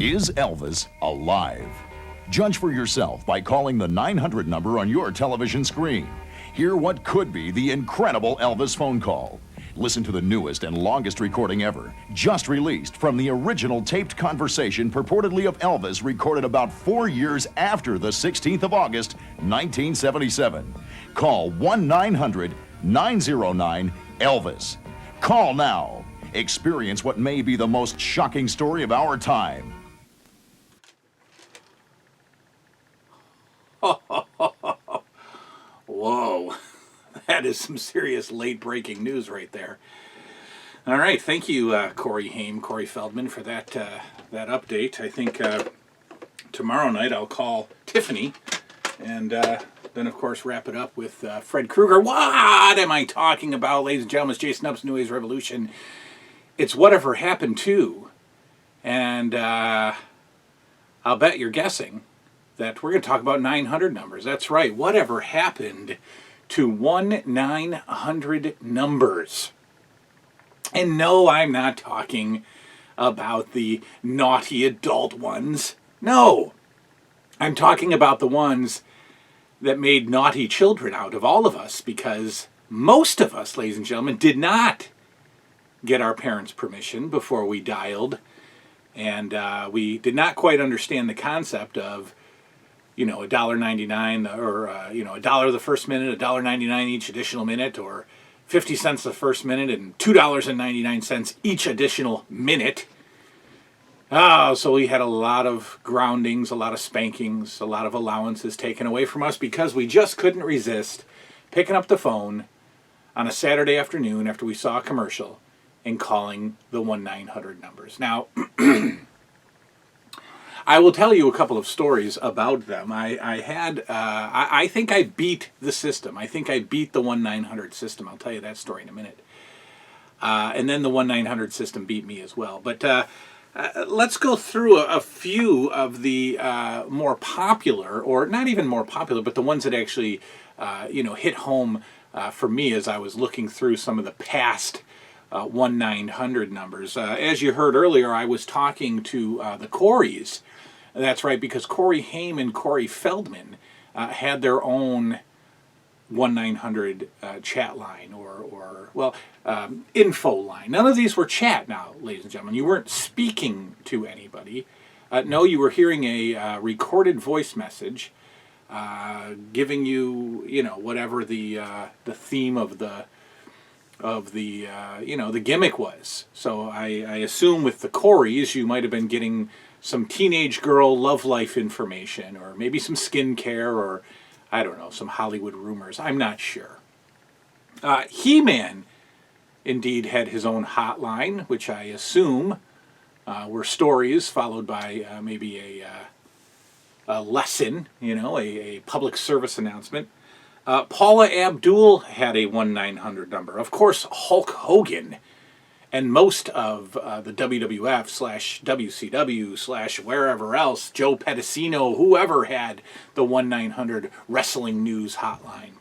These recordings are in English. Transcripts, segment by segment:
Is Elvis alive? Judge for yourself by calling the 900 number on your television screen. Hear what could be the incredible Elvis phone call. Listen to the newest and longest recording ever, just released from the original taped conversation purportedly of Elvis recorded about 4 years after the 16th of August, 1977. Call 1-900-909-ELVIS. Call now. Experience what may be the most shocking story of our time. Whoa, that is some serious late-breaking news right there. All right, thank you, Corey Feldman, for that update. I think tomorrow night I'll call Tiffany and then, of course, wrap it up with Fred Krueger. What am I talking about, ladies and gentlemen? It's Jason Up's New Age Revolution. It's Whatever Happened To, and I'll bet you're guessing that we're going to talk about 900 numbers. That's right. Whatever happened to 1-900 numbers? And no, I'm not talking about the naughty adult ones. No, I'm talking about the ones that made naughty children out of all of us, because most of us, ladies and gentlemen, did not get our parents' permission before we dialed, and we did not quite understand the concept of, $1.99 or $1 the first minute, $1.99 each additional minute, or 50 cents the first minute and $2.99 each additional minute. So we had a lot of groundings, a lot of spankings, a lot of allowances taken away from us because we just couldn't resist picking up the phone on a Saturday afternoon after we saw a commercial and calling the 1-900 numbers. Now, I will tell you a couple of stories about them. I think I beat the system. I think I beat the 1-900 system. I'll tell you that story in a minute. And then the 1-900 system beat me as well. But let's go through a few of the more popular, or not even more popular, but the ones that actually, hit home for me as I was looking through some of the past 1-900 numbers. As you heard earlier, I was talking to the Coreys. That's right, because Corey Haim and Corey Feldman had their own 1-900 chat line or info line. None of these were chat now, ladies and gentlemen. You weren't speaking to anybody. No, you were hearing a recorded voice message giving you, whatever the theme of the gimmick was. So I assume with the Coreys, you might have been getting some teenage girl love life information, or maybe some skincare, or I don't know, some Hollywood rumors. I'm not sure. He-Man indeed had his own hotline, which I assume were stories followed by maybe a lesson, a public service announcement. Paula Abdul had a 1-900 number. Of course, Hulk Hogan and most of the WWF/WCW/ wherever else, Joe Pedicino, whoever had the 1-900 wrestling news hotline.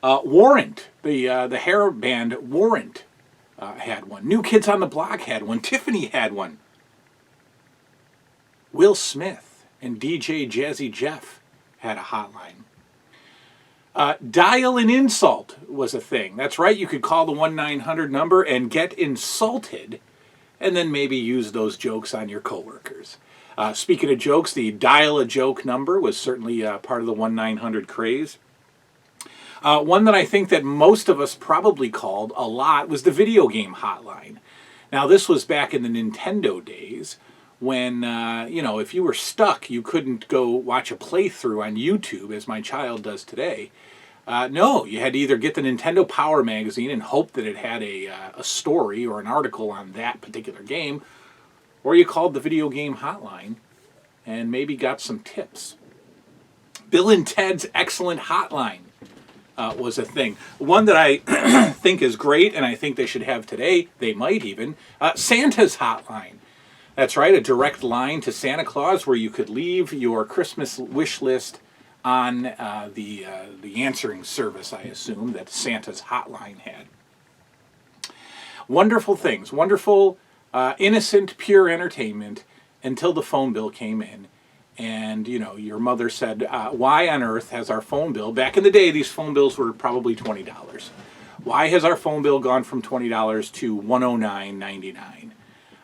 Warrant, the hair band Warrant, had one. New Kids on the Block had one. Tiffany had one. Will Smith and DJ Jazzy Jeff had a hotline. Dial an insult was a thing. That's right, you could call the 1-900 number and get insulted, and then maybe use those jokes on your coworkers. Speaking of jokes, the dial a joke number was certainly part of the 1-900 craze. One that I think that most of us probably called a lot was the video game hotline. Now, this was back in the Nintendo days when, if you were stuck, you couldn't go watch a playthrough on YouTube, as my child does today. No, you had to either get the Nintendo Power magazine and hope that it had a story or an article on that particular game, or you called the video game hotline and maybe got some tips. Bill and Ted's Excellent Hotline was a thing. One that I think is great, and I think they should have today, they might even, Santa's Hotline. That's right, a direct line to Santa Claus where you could leave your Christmas wish list on the answering service, I assume, that Santa's Hotline had. Wonderful things, wonderful, innocent, pure entertainment, until the phone bill came in. And, your mother said, why on earth has our phone bill, back in the day, these phone bills were probably $20. Why has our phone bill gone from $20 to $109.99?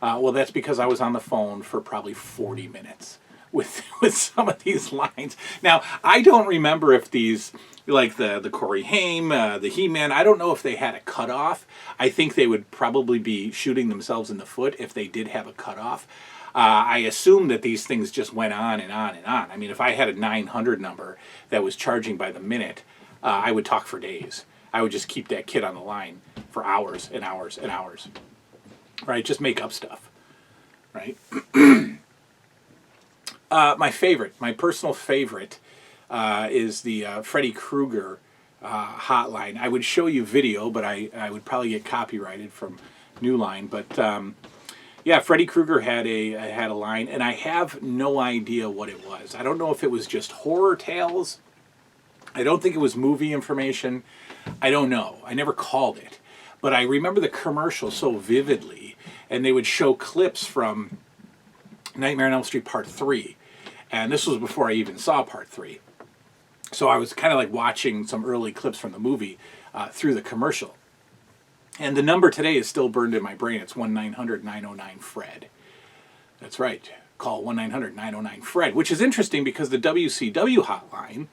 Well, that's because I was on the phone for probably 40 minutes with some of these lines. Now, I don't remember if these, like the Corey Haim, the He-Man, I don't know if they had a cutoff. I think they would probably be shooting themselves in the foot if they did have a cutoff. I assume that these things just went on and on and on. I mean, if I had a 900 number that was charging by the minute, I would talk for days. I would just keep that kid on the line for hours and hours and hours. Right? Just make up stuff. Right? My personal favorite, is the Freddy Krueger hotline. I would show you video, but I would probably get copyrighted from New Line. But yeah, Freddy Krueger had a line, and I have no idea what it was. I don't know if it was just horror tales. I don't think it was movie information. I don't know. I never called it. But I remember the commercial so vividly, and they would show clips from Nightmare on Elm Street Part 3. And this was before I even saw Part 3. So I was kind of like watching some early clips from the movie through the commercial. And the number today is still burned in my brain. It's 1-900-909-FRED. That's right. Call 1-900-909-FRED, which is interesting because the WCW hotline,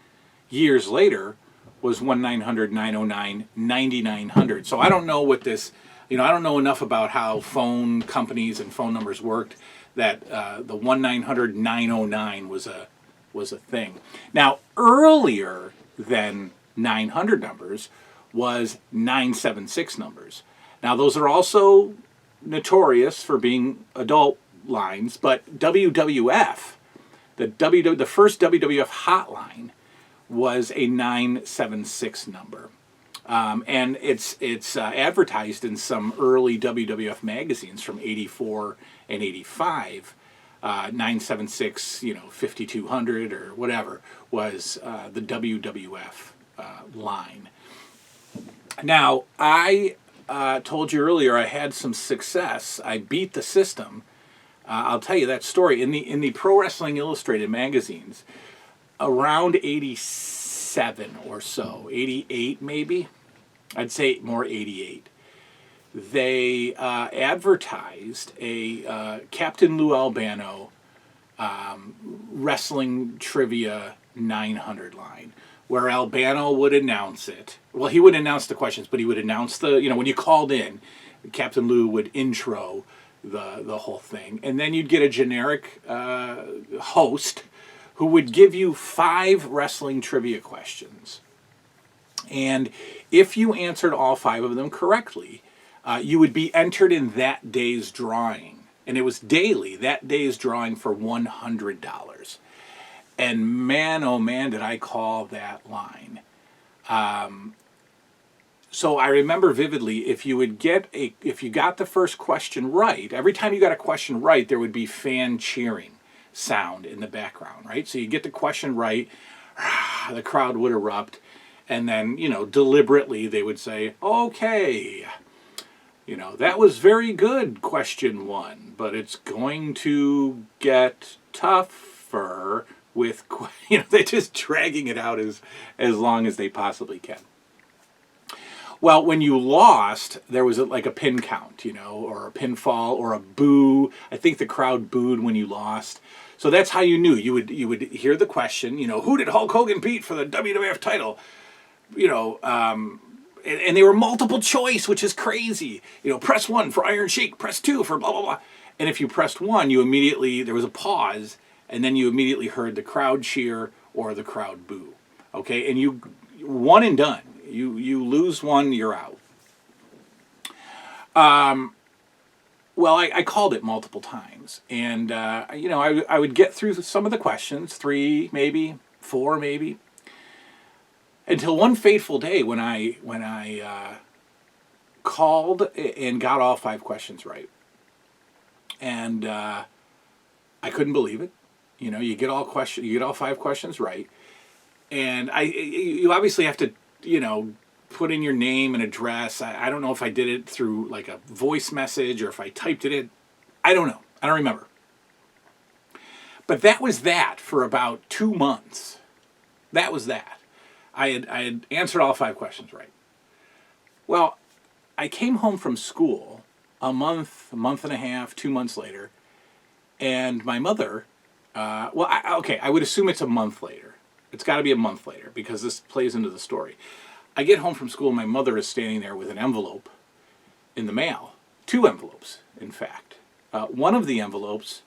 years later, was 1-900-909-9900. So I don't know what this, I don't know enough about how phone companies and phone numbers worked that the 1-900-909 was a thing. Now, earlier than 900 numbers was 976 numbers. Now, those are also notorious for being adult lines, but WWF, the first WWF hotline, was a 976 number. And it's advertised in some early WWF magazines from 84 and 85. 976, 5200 or whatever was the WWF line. Now, I told you earlier I had some success. I beat the system. I'll tell you that story. In the Pro Wrestling Illustrated magazines, around 87 or so, 88 maybe, I'd say more 88, they advertised a Captain Lou Albano wrestling trivia 900 line, where Albano would announce it. Well, he would announce the questions, but he would announce when you called in, Captain Lou would intro the whole thing. And then you'd get a generic host who would give you 5 wrestling trivia questions. And if you answered all 5 of them correctly, you would be entered in that day's drawing. And it was daily, that day's drawing for $100. And man, oh man, did I call that line. So I remember vividly, if you got the first question right, every time you got a question right, there would be fan cheering sound in the background, right? So you get the question right, the crowd would erupt, and then, deliberately they would say, okay, that was very good, question 1, but it's going to get tougher with, they're just dragging it out as long as they possibly can. Well, when you lost, there was like a pin count, or a pinfall or a boo. I think the crowd booed when you lost. So that's how you knew. You would hear the question, who did Hulk Hogan beat for the WWF title? And they were multiple choice, which is crazy. Press 1 for Iron Sheik, press 2 for blah, blah, blah. And if you pressed 1, there was a pause, and then you immediately heard the crowd cheer or the crowd boo. Okay, and you one and done. You lose one, you're out. Well, I called it multiple times, and I would get through some of the questions, 3 maybe, 4 maybe, until one fateful day when I called and got all 5 questions right, and I couldn't believe it. You get all 5 questions right, and you obviously have to put in your name and address. I don't know if I did it through like a voice message or if I typed it in. I don't know. I don't remember. But that was that for about 2 months. That was that. I had answered all 5 questions right. Well, I came home from school a month and a half, 2 months later, and my mother, I would assume it's a month later. It's got to be a month later because this plays into the story. I get home from school, my mother is standing there with an envelope in the mail. 2 envelopes, in fact. One of the envelopes,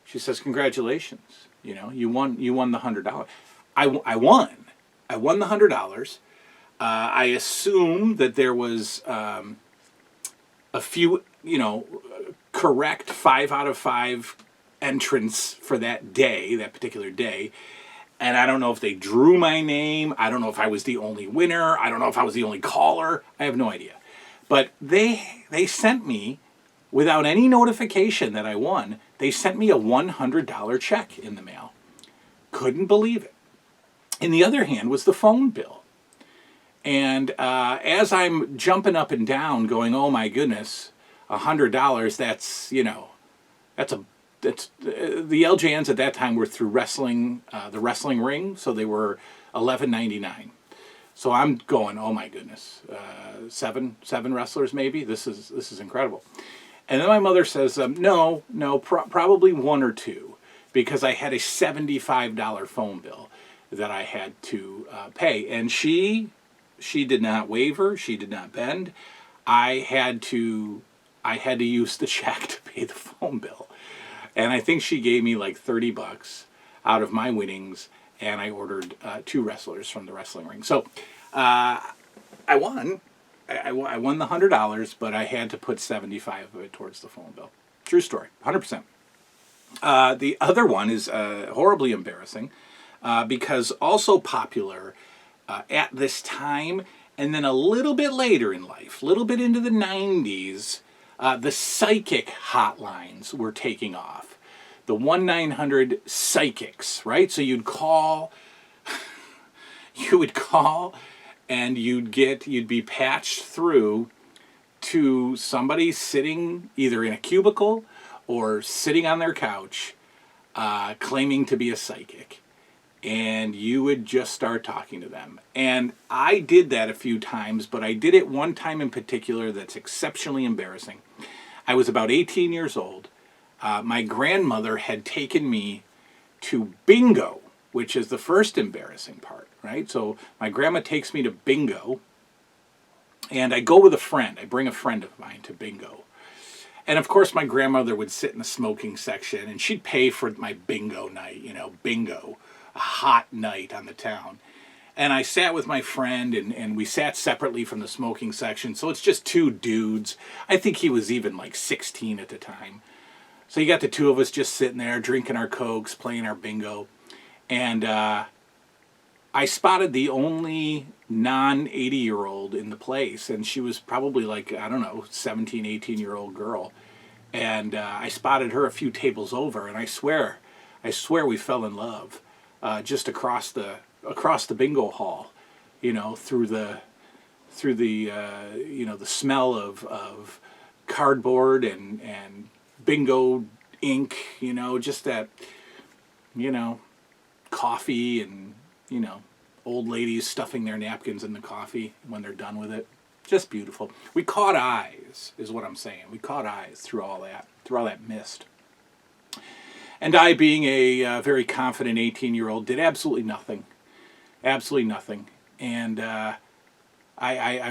she says, "Congratulations, you won the $100." I won. I won the $100. I assume that there was a few, correct 5 out of 5 entrants for that day, that particular day. And I don't know if they drew my name. I don't know if I was the only winner. I don't know if I was the only caller. I have no idea. But they sent me, without any notification that I won, they sent me a $100 check in the mail. Couldn't believe it. In the other hand was the phone bill. And as I'm jumping up and down going, oh my goodness, $100, that's the LJNs at that time were through wrestling, the wrestling ring, so they were $11.99. So I'm going, oh my goodness, seven wrestlers maybe. This is incredible. And then my mother says, no, probably 1 or 2, because I had a $75 phone bill that I had to pay, and she did not waver, she did not bend. I had to use the check to pay the phone bill. And I think she gave me like $30 out of my winnings, and I ordered 2 wrestlers from the wrestling ring. So I won. I won the $100, but I had to put 75 of it towards the phone bill. True story, 100%. The other one is horribly embarrassing because also popular at this time, and then a little bit later in life, a little bit into the 90s, the psychic hotlines were taking off. The 1-900 psychics, right? So you'd call, and you'd be patched through to somebody sitting either in a cubicle or sitting on their couch, claiming to be a psychic. And you would just start talking to them. And I did that a few times, but I did it one time in particular that's exceptionally embarrassing. I was about 18 years old. My grandmother had taken me to bingo, which is the first embarrassing part, right? So my grandma takes me to bingo, and I go with a friend. I bring a friend of mine to bingo. And of course, my grandmother would sit in the smoking section, and she'd pay for my bingo night, bingo, a hot night on the town. And I sat with my friend, and we sat separately from the smoking section. So it's just 2 dudes. I think he was even like 16 at the time. So you got the 2 of us just sitting there, drinking our Cokes, playing our bingo. And I spotted the only non-80-year-old in the place. And she was probably like, 17, 18-year-old girl. And I spotted her a few tables over. And I swear we fell in love just across the bingo hall, through the the smell of cardboard and bingo ink, just that, coffee and, old ladies stuffing their napkins in the coffee when they're done with it. Just beautiful. We caught eyes, is what I'm saying. We caught eyes through all that mist. And I, being a very confident 18-year-old, did absolutely nothing. Absolutely nothing. And I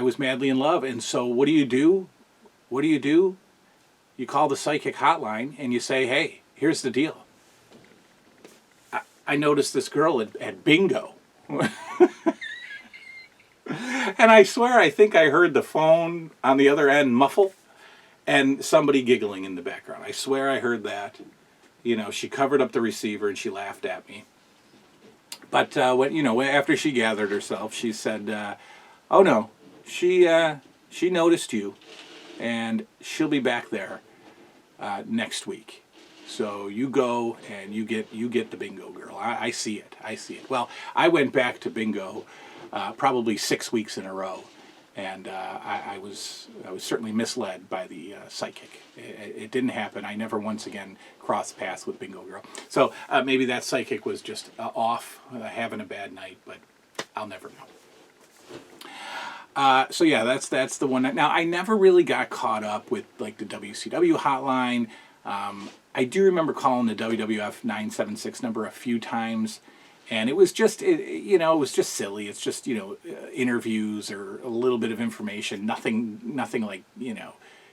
was madly in love. And so what do you do? You call the psychic hotline and you say, hey, here's the deal. I noticed this girl at bingo. And I swear I think I heard the phone on the other end muffle and somebody giggling in the background. I swear I heard that. She covered up the receiver and she laughed at me. But after she gathered herself, she said, "Oh no, she noticed you, and she'll be back there next week. So you go and you get the bingo girl. I see it. Well, I went back to bingo probably 6 weeks in a row, And I was certainly misled by the psychic. It didn't happen. I never once again crossed paths with Bingo Girl. So maybe that psychic was just off, having a bad night, but I'll never know. So yeah, that's the one. Now I never really got caught up with like the WCW hotline. I do remember calling the WWF 976 number a few times. And it was just, it was just silly. It's just, interviews or a little bit of information. Nothing like,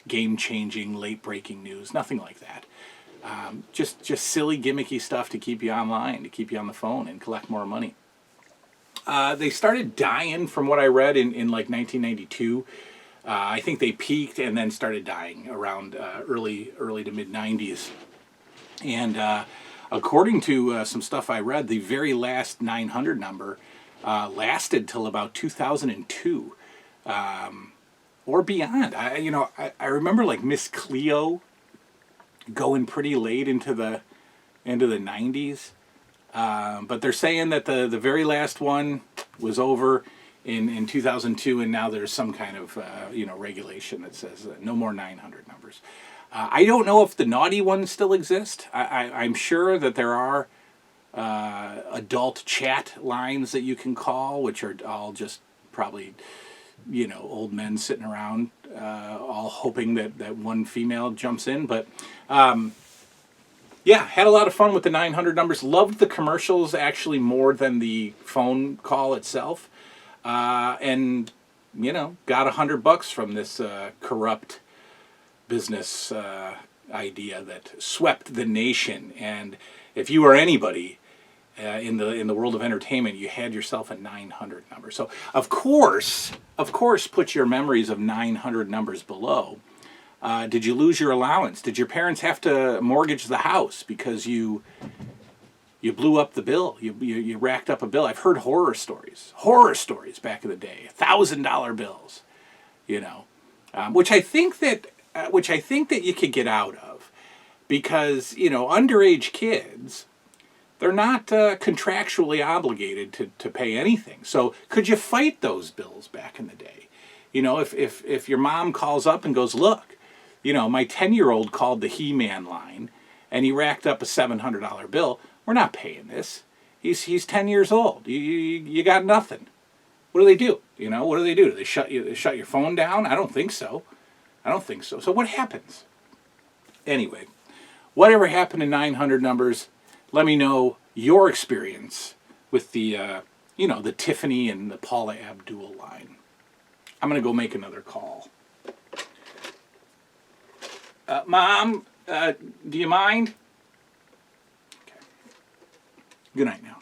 game-changing, late-breaking news. Nothing like that. Just silly, gimmicky stuff to keep you online, to keep you on the phone and collect more money. They started dying, from what I read, in like 1992. I think they peaked and then started dying around early to mid-90s. And according to some stuff I read, the very last 900 number lasted till about 2002 or beyond. I remember like Miss Cleo going pretty late into the 90s, but they're saying that the very last one was over in 2002, and now there's some kind of regulation that says no more 900 numbers. I don't know if the naughty ones still exist. I'm sure that there are adult chat lines that you can call, which are all just probably, old men sitting around, all hoping that one female jumps in. But yeah, had a lot of fun with the 900 numbers. Loved the commercials actually more than the phone call itself. And, got $100 from this corrupt business idea that swept the nation. And if you were anybody in the world of entertainment, you had yourself a 900 number. So of course put your memories of 900 numbers below. Did you lose your allowance? Did your parents have to mortgage the house because you blew up the bill? You racked up a bill. I've heard horror stories back in the day, $1,000 bills, which I think that you could get out of, because underage kids, they're not contractually obligated to pay anything. So could you fight those bills back in the day? If your mom calls up and goes, look, my 10-year-old called the He-Man line and he racked up a $700 bill. We're not paying this. He's 10 years old. You got nothing. What do they do? What do they do? Do they shut your phone down? I don't think so. So what happens? Anyway, whatever happened to 900 numbers, let me know your experience with the Tiffany and the Paula Abdul line. I'm going to go make another call. Mom, do you mind? Okay. Good night now.